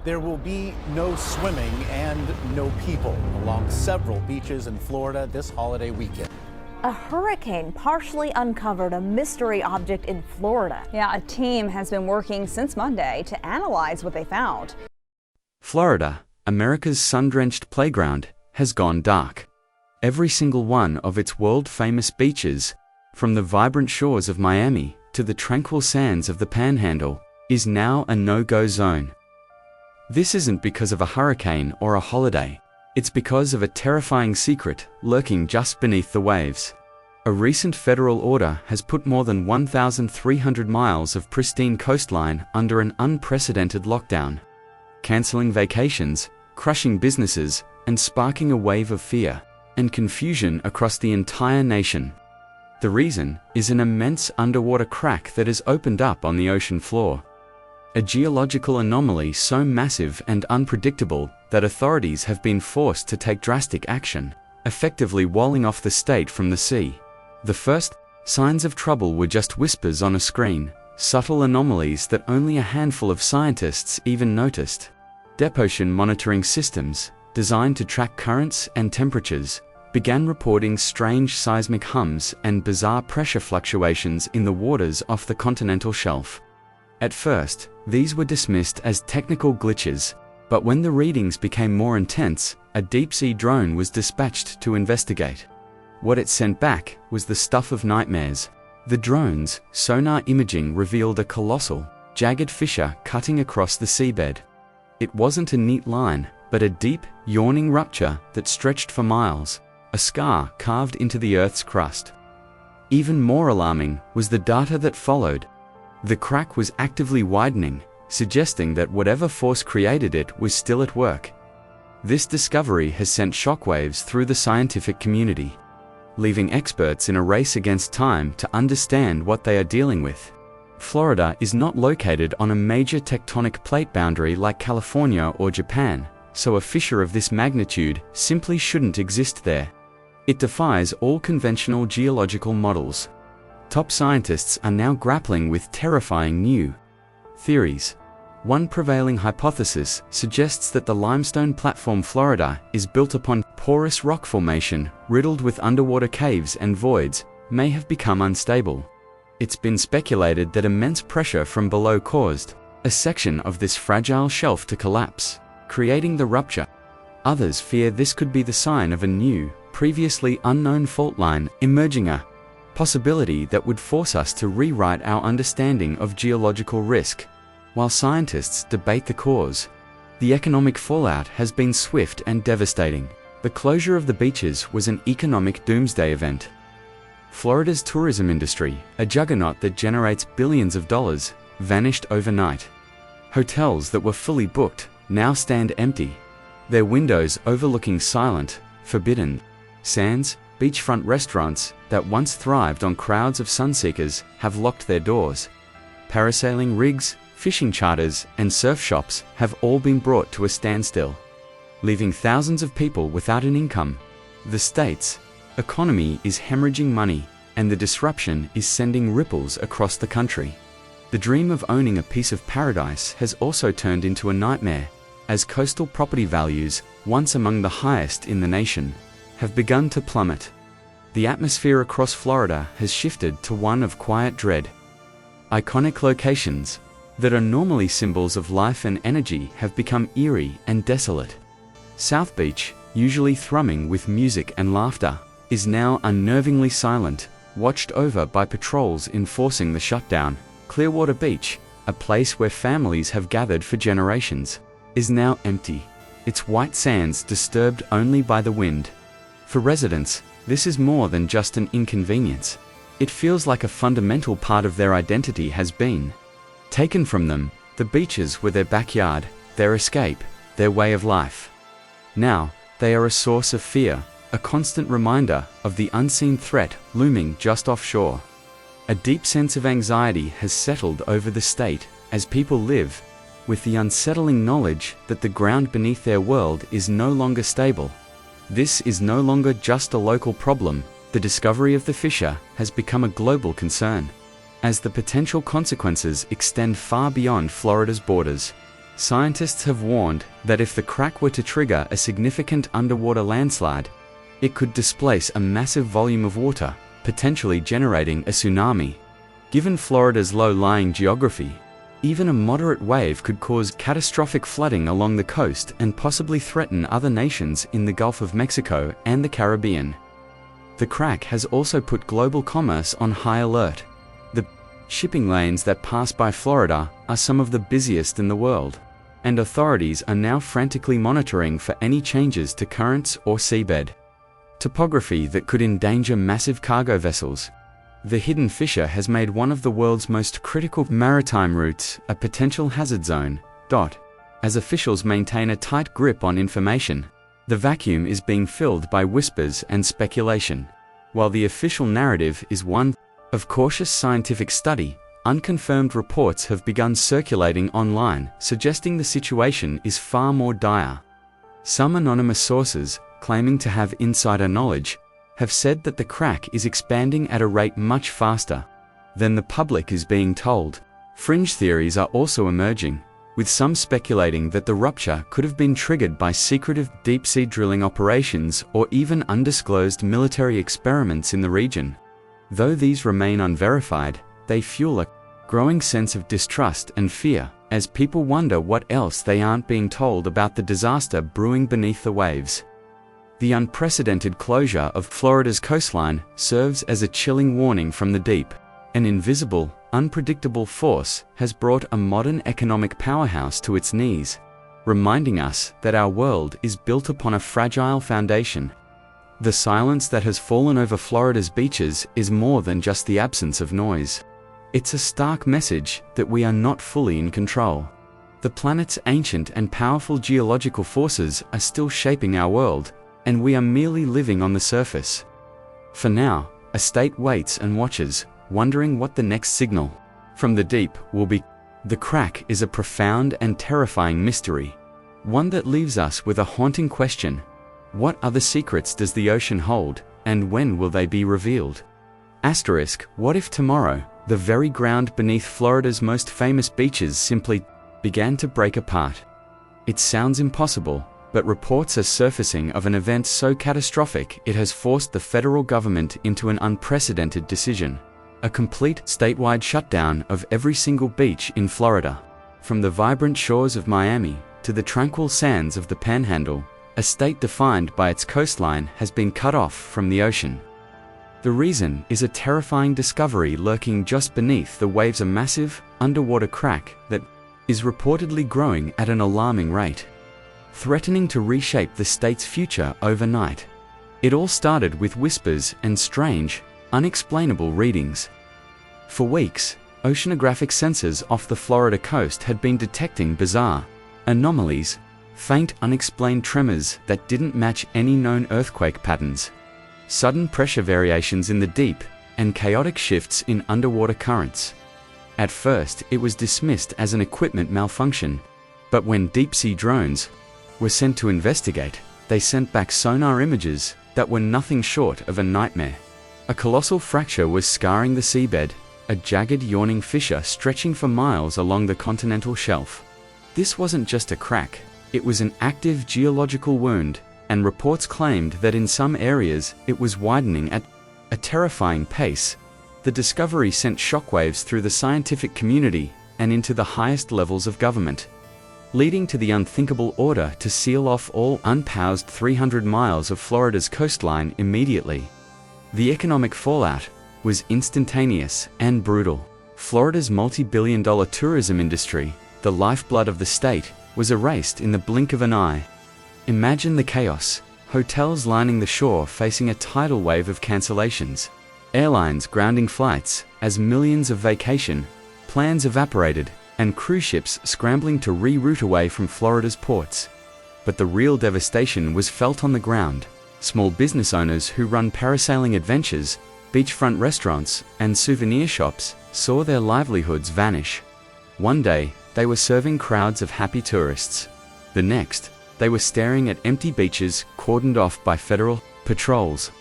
There will be no swimming and no people along several beaches in Florida this holiday weekend. A hurricane partially uncovered a mystery object in Florida. Yeah, a team has been working since Monday to analyze what they found. Florida, America's sun-drenched playground, has gone dark. Every single one of its world-famous beaches, from the vibrant shores of Miami to the tranquil sands of the Panhandle, is now a no-go zone. This isn't because of a hurricane or a holiday. It's because of a terrifying secret lurking just beneath the waves. A recent federal order has put more than 1,300 miles of pristine coastline under an unprecedented lockdown, canceling vacations, crushing businesses, and sparking a wave of fear and confusion across the entire nation. The reason is an immense underwater crack that has opened up on the ocean floor. A geological anomaly so massive and unpredictable that authorities have been forced to take drastic action, effectively walling off the state from the sea. The first signs of trouble were just whispers on a screen, subtle anomalies that only a handful of scientists even noticed. Deep ocean monitoring systems, designed to track currents and temperatures, began reporting strange seismic hums and bizarre pressure fluctuations in the waters off the continental shelf. At first, these were dismissed as technical glitches, but when the readings became more intense, a deep-sea drone was dispatched to investigate. What it sent back was the stuff of nightmares. The drone's sonar imaging revealed a colossal, jagged fissure cutting across the seabed. It wasn't a neat line, but a deep, yawning rupture that stretched for miles, a scar carved into the Earth's crust. Even more alarming was the data that followed. The crack was actively widening, suggesting that whatever force created it was still at work. This discovery has sent shockwaves through the scientific community, leaving experts in a race against time to understand what they are dealing with. Florida is not located on a major tectonic plate boundary like California or Japan, so a fissure of this magnitude simply shouldn't exist there. It defies all conventional geological models. Top scientists are now grappling with terrifying new theories. One prevailing hypothesis suggests that the limestone platform Florida is built upon porous rock formation riddled with underwater caves and voids, may have become unstable. It's been speculated that immense pressure from below caused a section of this fragile shelf to collapse, creating the rupture. Others fear this could be the sign of a new, previously unknown fault line emerging, a possibility that would force us to rewrite our understanding of geological risk. While scientists debate the cause, the economic fallout has been swift and devastating. The closure of the beaches was an economic doomsday event. Florida's tourism industry, a juggernaut that generates billions of dollars, vanished overnight. Hotels that were fully booked now stand empty, their windows overlooking silent, forbidden sands. Beachfront restaurants that once thrived on crowds of sunseekers have locked their doors. Parasailing rigs, fishing charters, and surf shops have all been brought to a standstill, leaving thousands of people without an income. The state's economy is hemorrhaging money, and the disruption is sending ripples across the country. The dream of owning a piece of paradise has also turned into a nightmare, as coastal property values, once among the highest in the nation, have begun to plummet. The atmosphere across Florida has shifted to one of quiet dread. Iconic locations that are normally symbols of life and energy have become eerie and desolate. South Beach, usually thrumming with music and laughter, is now unnervingly silent, watched over by patrols enforcing the shutdown. Clearwater Beach, a place where families have gathered for generations, is now empty, its white sands disturbed only by the wind. For residents, this is more than just an inconvenience. It feels like a fundamental part of their identity has been taken from them. The beaches were their backyard, their escape, their way of life. Now, they are a source of fear, a constant reminder of the unseen threat looming just offshore. A deep sense of anxiety has settled over the state as people live with the unsettling knowledge that the ground beneath their world is no longer stable. This is no longer just a local problem. The discovery of the fissure has become a global concern, as the potential consequences extend far beyond Florida's borders. Scientists have warned that if the crack were to trigger a significant underwater landslide, it could displace a massive volume of water, potentially generating a tsunami. Given Florida's low-lying geography, even a moderate wave could cause catastrophic flooding along the coast and possibly threaten other nations in the Gulf of Mexico and the Caribbean. The crack has also put global commerce on high alert. The shipping lanes that pass by Florida are some of the busiest in the world, and authorities are now frantically monitoring for any changes to currents or seabed topography that could endanger massive cargo vessels. The hidden fissure has made one of the world's most critical maritime routes a potential hazard zone. As officials maintain a tight grip on information, the vacuum is being filled by whispers and speculation. While the official narrative is one of cautious scientific study, unconfirmed reports have begun circulating online, suggesting the situation is far more dire. Some anonymous sources, claiming to have insider knowledge, have said that the crack is expanding at a rate much faster than the public is being told. Fringe theories are also emerging, with some speculating that the rupture could have been triggered by secretive deep-sea drilling operations or even undisclosed military experiments in the region. Though these remain unverified, they fuel a growing sense of distrust and fear, as people wonder what else they aren't being told about the disaster brewing beneath the waves. The unprecedented closure of Florida's coastline serves as a chilling warning from the deep. An invisible, unpredictable force has brought a modern economic powerhouse to its knees, reminding us that our world is built upon a fragile foundation. The silence that has fallen over Florida's beaches is more than just the absence of noise. It's a stark message that we are not fully in control. The planet's ancient and powerful geological forces are still shaping our world, and we are merely living on the surface. For now, a state waits and watches, wondering what the next signal from the deep will be. The crack is a profound and terrifying mystery, one that leaves us with a haunting question. What other secrets does the ocean hold, and when will they be revealed? What if tomorrow, the very ground beneath Florida's most famous beaches simply began to break apart? It sounds impossible, but reports are surfacing of an event so catastrophic it has forced the federal government into an unprecedented decision: a complete statewide shutdown of every single beach in Florida. From the vibrant shores of Miami to the tranquil sands of the Panhandle, a state defined by its coastline has been cut off from the ocean. The reason is a terrifying discovery lurking just beneath the waves: a massive, underwater crack that is reportedly growing at an alarming rate, threatening to reshape the state's future overnight. It all started with whispers and strange, unexplainable readings. For weeks, oceanographic sensors off the Florida coast had been detecting bizarre anomalies, faint unexplained tremors that didn't match any known earthquake patterns, sudden pressure variations in the deep, and chaotic shifts in underwater currents. At first, it was dismissed as an equipment malfunction, but when deep-sea drones were sent to investigate, they sent back sonar images that were nothing short of a nightmare. A colossal fracture was scarring the seabed, a jagged yawning fissure stretching for miles along the continental shelf. This wasn't just a crack, it was an active geological wound, and reports claimed that in some areas it was widening at a terrifying pace. The discovery sent shockwaves through the scientific community and into the highest levels of government, leading to the unthinkable order to seal off all unhoused 300 miles of Florida's coastline immediately. The economic fallout was instantaneous and brutal. Florida's multi-billion-dollar tourism industry, the lifeblood of the state, was erased in the blink of an eye. Imagine the chaos: hotels lining the shore facing a tidal wave of cancellations, airlines grounding flights as millions of vacation plans evaporated, and cruise ships scrambling to reroute away from Florida's ports. But the real devastation was felt on the ground. Small business owners who run parasailing adventures, beachfront restaurants, and souvenir shops saw their livelihoods vanish. One day, they were serving crowds of happy tourists. The next, they were staring at empty beaches cordoned off by federal patrols.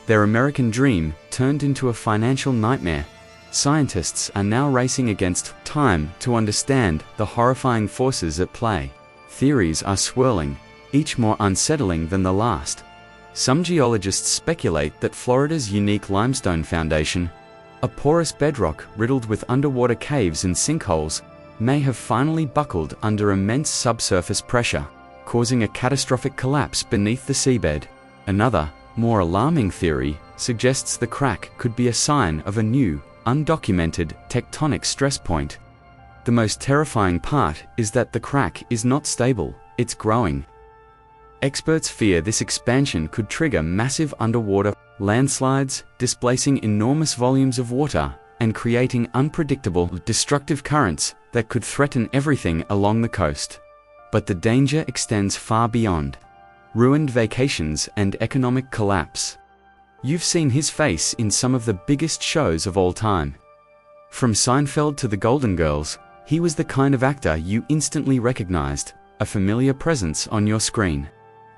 Their American dream turned into a financial nightmare. Scientists are now racing against time to understand the horrifying forces at play. Theories are swirling, each more unsettling than the last. Some geologists speculate that Florida's unique limestone foundation, a porous bedrock riddled with underwater caves and sinkholes, may have finally buckled under immense subsurface pressure, causing a catastrophic collapse beneath the seabed. Another, more alarming theory suggests the crack could be a sign of a new, undocumented tectonic stress point. The most terrifying part is that the crack is not stable, it's growing. Experts fear this expansion could trigger massive underwater landslides, displacing enormous volumes of water and creating unpredictable, destructive currents that could threaten everything along the coast. But the danger extends far beyond. Ruined vacations and economic collapse. You've seen his face in some of the biggest shows of all time. From Seinfeld to the Golden Girls, he was the kind of actor you instantly recognized, a familiar presence on your screen.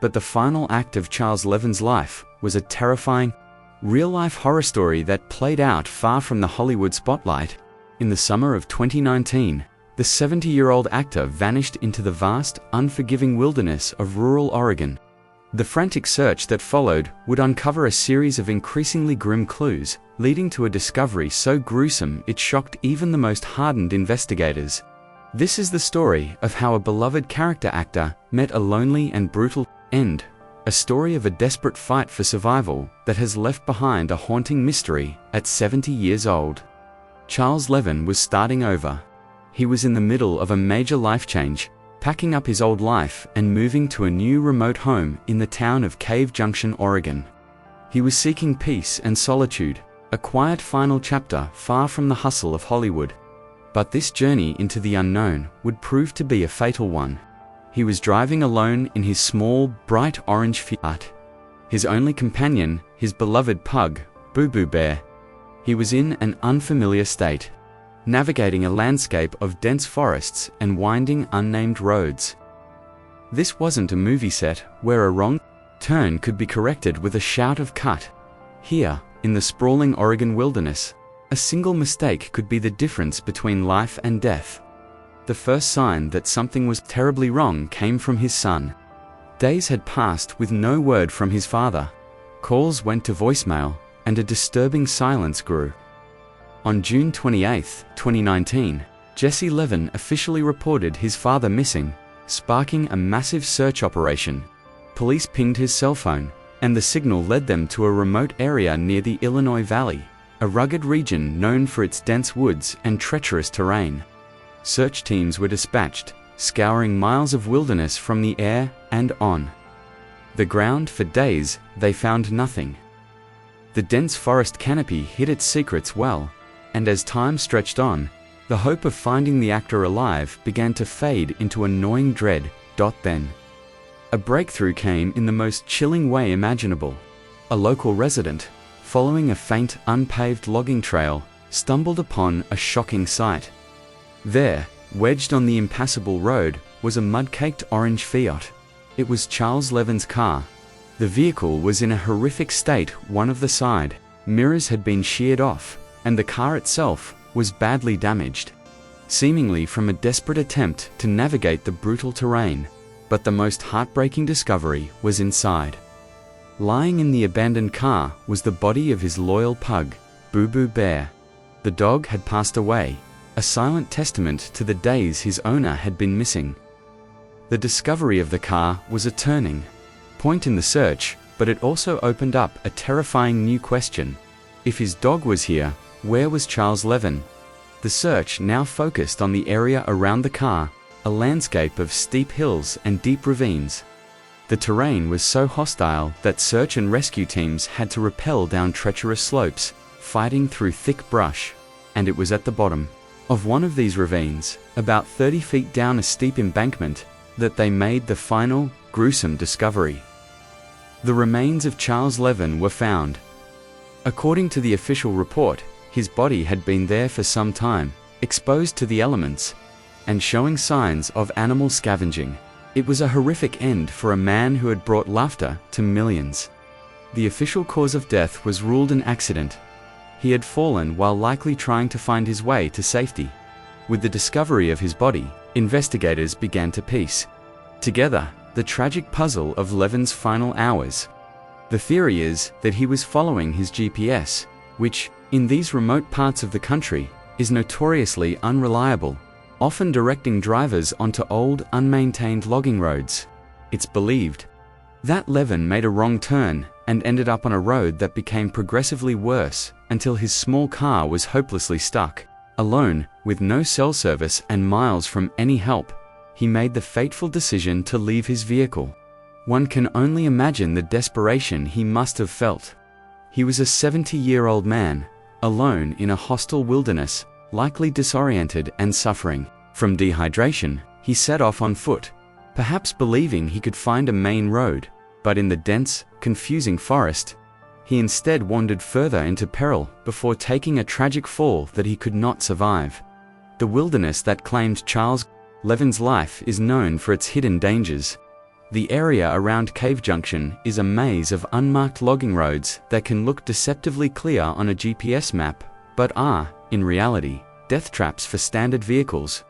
But the final act of Charles Levin's life was a terrifying, real-life horror story that played out far from the Hollywood spotlight. In the summer of 2019, the 70-year-old actor vanished into the vast, unforgiving wilderness of rural Oregon. The frantic search that followed would uncover a series of increasingly grim clues, leading to a discovery so gruesome it shocked even the most hardened investigators. This is the story of how a beloved character actor met a lonely and brutal end, a story of a desperate fight for survival that has left behind a haunting mystery at 70 years old. Charles Levin was starting over. He was in the middle of a major life change, packing up his old life and moving to a new remote home in the town of Cave Junction, Oregon. He was seeking peace and solitude, a quiet final chapter far from the hustle of Hollywood. But this journey into the unknown would prove to be a fatal one. He was driving alone in his small, bright orange Fiat. His only companion, his beloved pug, Boo Boo Bear. He was in an unfamiliar state, navigating a landscape of dense forests and winding, unnamed roads. This wasn't a movie set where a wrong turn could be corrected with a shout of cut. Here, in the sprawling Oregon wilderness, a single mistake could be the difference between life and death. The first sign that something was terribly wrong came from his son. Days had passed with no word from his father. Calls went to voicemail, and a disturbing silence grew. On June 28, 2019, Jesse Levin officially reported his father missing, sparking a massive search operation. Police pinged his cell phone, and the signal led them to a remote area near the Illinois Valley, a rugged region known for its dense woods and treacherous terrain. Search teams were dispatched, scouring miles of wilderness from the air and on the ground. For days, they found nothing. The dense forest canopy hid its secrets well, and as time stretched on, the hope of finding the actor alive began to fade into a gnawing dread. Then, a breakthrough came in the most chilling way imaginable. A local resident, following a faint, unpaved logging trail, stumbled upon a shocking sight. There, wedged on the impassable road, was a mud-caked orange Fiat. It was Charles Levin's car. The vehicle was in a horrific state. One of the side mirrors had been sheared off, and the car itself was badly damaged, seemingly from a desperate attempt to navigate the brutal terrain. But the most heartbreaking discovery was inside. Lying in the abandoned car was the body of his loyal pug, Boo Boo Bear. The dog had passed away, a silent testament to the days his owner had been missing. The discovery of the car was a turning point in the search, but it also opened up a terrifying new question. If his dog was here, where was Charles Levin? The search now focused on the area around the car, a landscape of steep hills and deep ravines. The terrain was so hostile that search and rescue teams had to rappel down treacherous slopes, fighting through thick brush. And it was at the bottom of one of these ravines, about 30 feet down a steep embankment, that they made the final, gruesome discovery. The remains of Charles Levin were found. According to the official report, his body had been there for some time, exposed to the elements, and showing signs of animal scavenging. It was a horrific end for a man who had brought laughter to millions. The official cause of death was ruled an accident. he had fallen while likely trying to find his way to safety. With the discovery of his body, investigators began to piece together the tragic puzzle of Levin's final hours. The theory is that he was following his GPS, which, in these remote parts of the country, is notoriously unreliable, often directing drivers onto old, unmaintained logging roads. It's believed that Levin made a wrong turn and ended up on a road that became progressively worse until his small car was hopelessly stuck. Alone, with no cell service and miles from any help, he made the fateful decision to leave his vehicle. One can only imagine the desperation he must have felt. He was a 70-year-old man, alone in a hostile wilderness, likely disoriented and suffering from dehydration. He set off on foot, perhaps believing he could find a main road, but in the dense, confusing forest, he instead wandered further into peril before taking a tragic fall that he could not survive. The wilderness that claimed Charles Levin's life is known for its hidden dangers. The area around Cave Junction is a maze of unmarked logging roads that can look deceptively clear on a GPS map, but are, in reality, death traps for standard vehicles.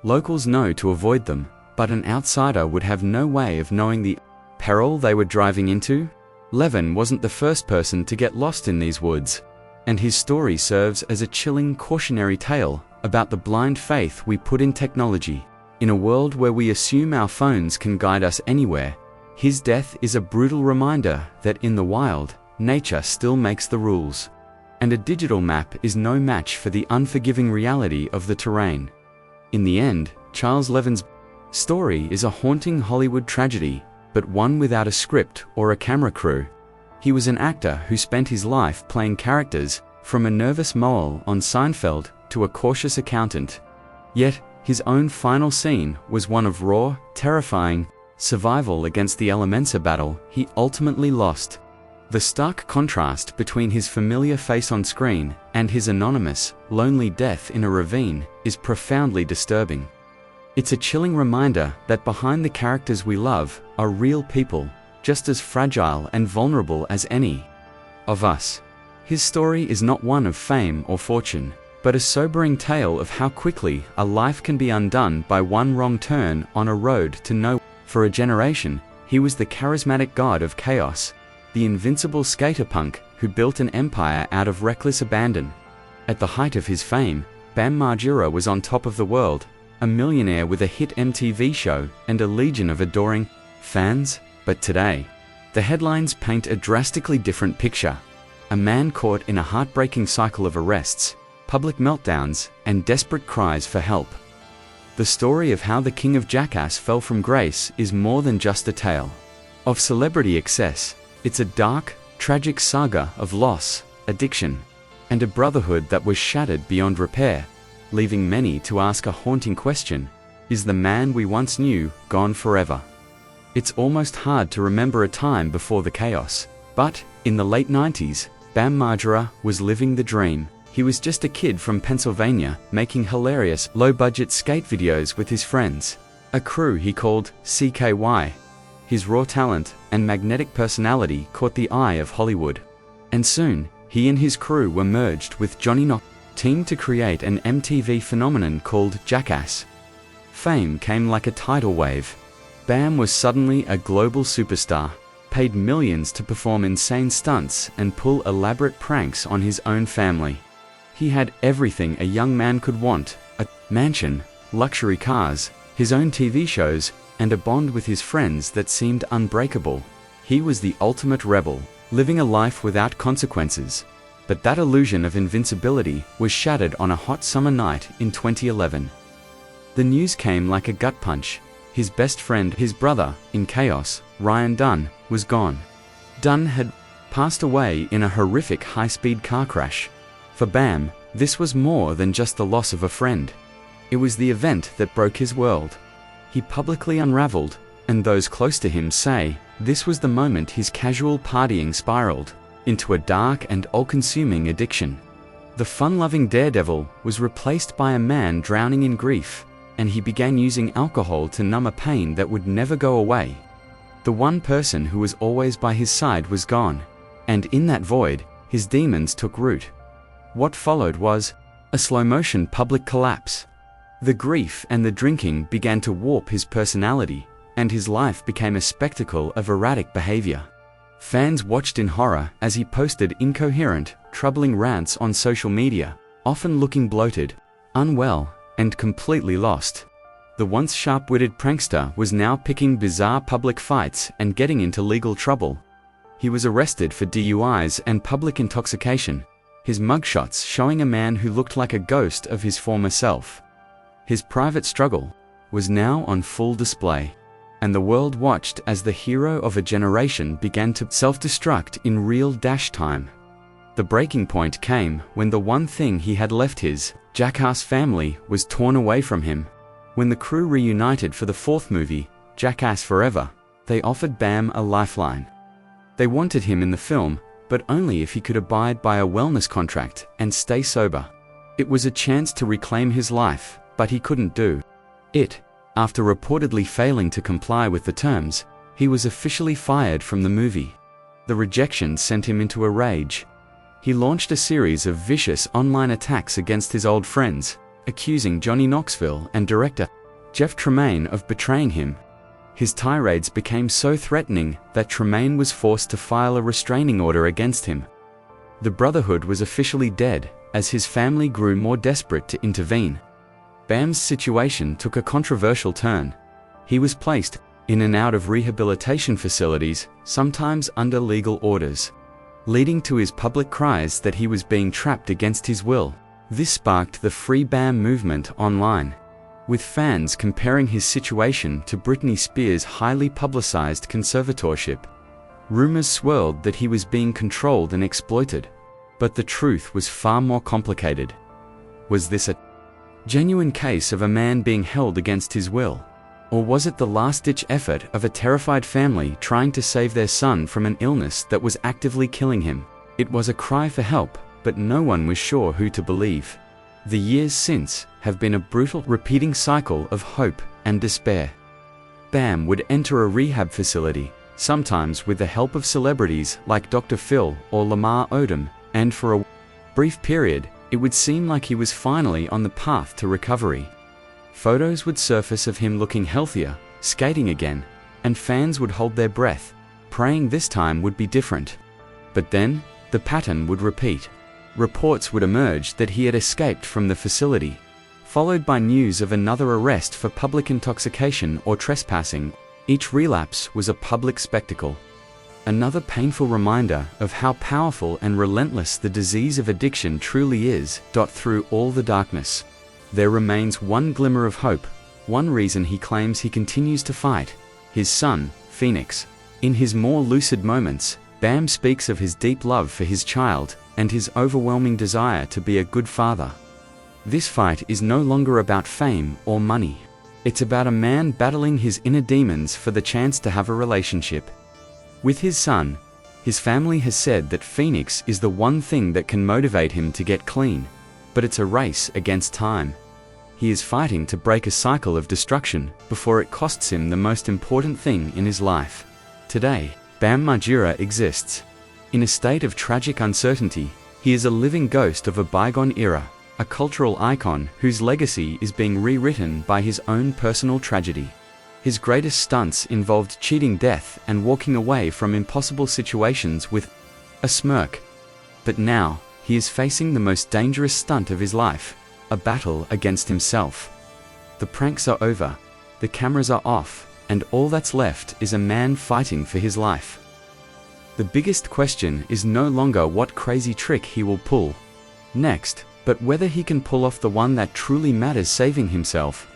Locals know to avoid them, but an outsider would have no way of knowing the peril they were driving into. Levin wasn't the first person to get lost in these woods, and his story serves as a chilling cautionary tale about the blind faith we put in technology. In a world where we assume our phones can guide us anywhere, his death is a brutal reminder that in the wild, nature still makes the rules. And a digital map is no match for the unforgiving reality of the terrain. In the end, Charles Levin's story is a haunting Hollywood tragedy, but one without a script or a camera crew. He was an actor who spent his life playing characters, from a nervous mole on Seinfeld to a cautious accountant. Yet, his own final scene was one of raw, terrifying survival against the Elementor battle he ultimately lost. The stark contrast between his familiar face on screen and his anonymous, lonely death in a ravine is profoundly disturbing. It's a chilling reminder that behind the characters we love are real people, just as fragile and vulnerable as any of us. His story is not one of fame or fortune, but a sobering tale of how quickly a life can be undone by one wrong turn on a road to nowhere. For a generation, he was the charismatic god of chaos, the invincible skater punk who built an empire out of reckless abandon. At the height of his fame, Bam Margera was on top of the world, a millionaire with a hit MTV show and a legion of adoring fans. But today, the headlines paint a drastically different picture. A man caught in a heartbreaking cycle of arrests, public meltdowns, and desperate cries for help. The story of how the king of Jackass fell from grace is more than just a tale of celebrity excess. It's a dark, tragic saga of loss, addiction, and a brotherhood that was shattered beyond repair, leaving many to ask a haunting question: is the man we once knew gone forever? It's almost hard to remember a time before the chaos, but in the late 90s, Bam Margera was living the dream. He was just a kid from Pennsylvania making hilarious, low-budget skate videos with his friends, a crew he called CKY. His raw talent and magnetic personality caught the eye of Hollywood, and soon, he and his crew were merged with Johnny Knox's team to create an MTV phenomenon called Jackass. Fame came like a tidal wave. Bam was suddenly a global superstar, paid millions to perform insane stunts and pull elaborate pranks on his own family. He had everything a young man could want: a mansion, luxury cars, his own TV shows, and a bond with his friends that seemed unbreakable. He was the ultimate rebel, living a life without consequences. But that illusion of invincibility was shattered on a hot summer night in 2011. The news came like a gut punch. His best friend, his brother in chaos, Ryan Dunn, was gone. Dunn had passed away in a horrific high-speed car crash. For Bam, this was more than just the loss of a friend. It was the event that broke his world. He publicly unraveled, and those close to him say this was the moment his casual partying spiraled into a dark and all-consuming addiction. The fun-loving daredevil was replaced by a man drowning in grief, and he began using alcohol to numb a pain that would never go away. The one person who was always by his side was gone, and in that void, his demons took root. What followed was a slow-motion public collapse. The grief and the drinking began to warp his personality, and his life became a spectacle of erratic behavior. Fans watched in horror as he posted incoherent, troubling rants on social media, often looking bloated, unwell, and completely lost. The once sharp-witted prankster was now picking bizarre public fights and getting into legal trouble. He was arrested for DUIs and public intoxication, his mugshots showing a man who looked like a ghost of his former self. His private struggle was now on full display, and the world watched as the hero of a generation began to self-destruct in real time. The breaking point came when the one thing he had left, his jackass family, was torn away from him. When the crew reunited for the fourth movie, Jackass Forever, they offered Bam a lifeline. They wanted him in the film, but only if he could abide by a wellness contract and stay sober. It was a chance to reclaim his life, but he couldn't do it. After reportedly failing to comply with the terms, he was officially fired from the movie. The rejection sent him into a rage. He launched a series of vicious online attacks against his old friends, accusing Johnny Knoxville and director Jeff Tremaine of betraying him. His tirades became so threatening that Tremaine was forced to file a restraining order against him. The Brotherhood was officially dead as his family grew more desperate to intervene. Bam's situation took a controversial turn. He was placed in and out of rehabilitation facilities, sometimes under legal orders, leading to his public cries that he was being trapped against his will. This sparked the Free Bam movement online, with fans comparing his situation to Britney Spears' highly publicized conservatorship. Rumors swirled that he was being controlled and exploited, but the truth was far more complicated. Was this a genuine case of a man being held against his will? Or was it the last-ditch effort of a terrified family trying to save their son from an illness that was actively killing him? It was a cry for help, but no one was sure who to believe. The years since have been a brutal, repeating cycle of hope and despair. Bam would enter a rehab facility, sometimes with the help of celebrities like Dr. Phil or Lamar Odom, and for a brief period, it would seem like he was finally on the path to recovery. Photos would surface of him looking healthier, skating again, and fans would hold their breath, praying this time would be different. But then, the pattern would repeat. Reports would emerge that he had escaped from the facility, followed by news of another arrest for public intoxication or trespassing. Each relapse was a public spectacle. Another painful reminder of how powerful and relentless the disease of addiction truly is. Through all the darkness, there remains one glimmer of hope, one reason he claims he continues to fight: his son, Phoenix. In his more lucid moments, Bam speaks of his deep love for his child and his overwhelming desire to be a good father. This fight is no longer about fame or money. It's about a man battling his inner demons for the chance to have a relationship with his son. His family has said that Phoenix is the one thing that can motivate him to get clean, but it's a race against time. He is fighting to break a cycle of destruction before it costs him the most important thing in his life. Today, Bam Margera exists. In a state of tragic uncertainty, he is a living ghost of a bygone era, a cultural icon whose legacy is being rewritten by his own personal tragedy. His greatest stunts involved cheating death and walking away from impossible situations with a smirk. But now, he is facing the most dangerous stunt of his life, a battle against himself. The pranks are over, the cameras are off, and all that's left is a man fighting for his life. The biggest question is no longer what crazy trick he will pull next, but whether he can pull off the one that truly matters: saving himself.